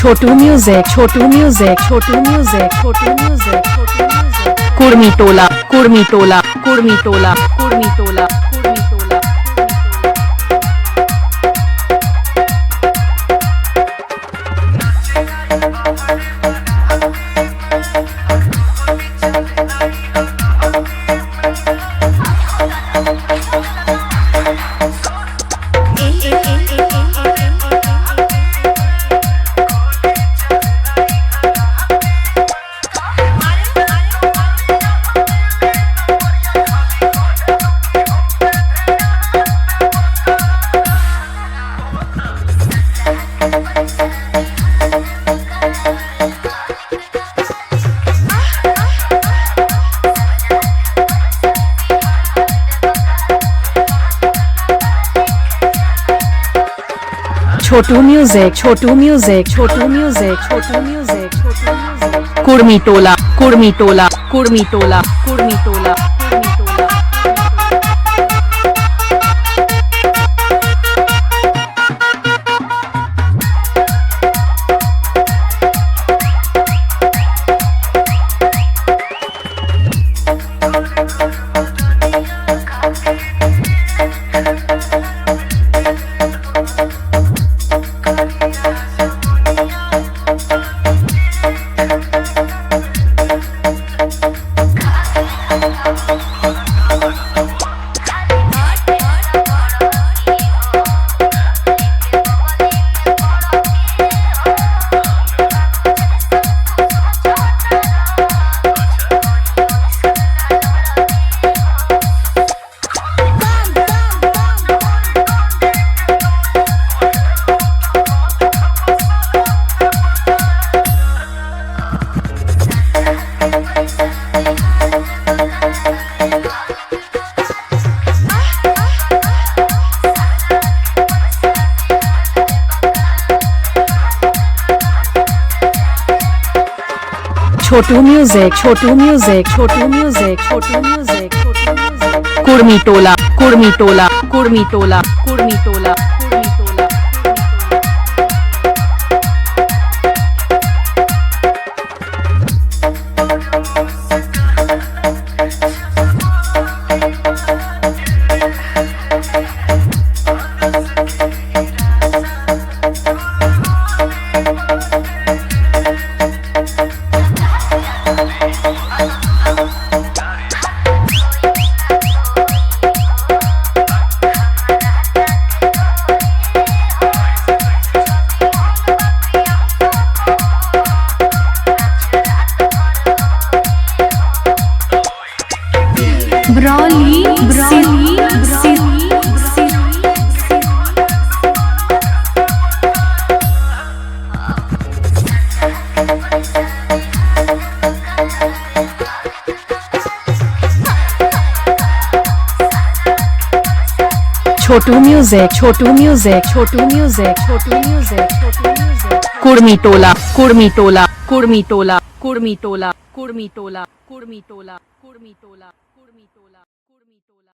छोटू music, Chhotu music, Chhotu music, Chhotu music, Chhotu music. Kurmi Tola, Kurmi Tola, Kurmi Tola, Kurmi Tola, Kurmi Tola. Chhotu music, Chhotu music, Chhotu music, Chhotu music, Chhotu music. Kurmi Tola, Kurmi Tola, Kurmi Tola, Kurmi Tola, Kurmi Tola. Chhotu music, Chhotu music, Chhotu music, Chhotu music, Chhotu music. Kurmi Tola, Kurmi Tola, Kurmi Tola, Kurmi Tola, Kurmi Tola. ब्रॉली, ब्रॉली, ब्रॉली। Chhotu music, Chhotu music, Chhotu music, Chhotu music, Chhotu music. Kurmi Tola, Kurmi Tola, Kurmi Tola, Kurmi Tola, Kurmi Tola, Kurmi Tola, Kurmi टोला।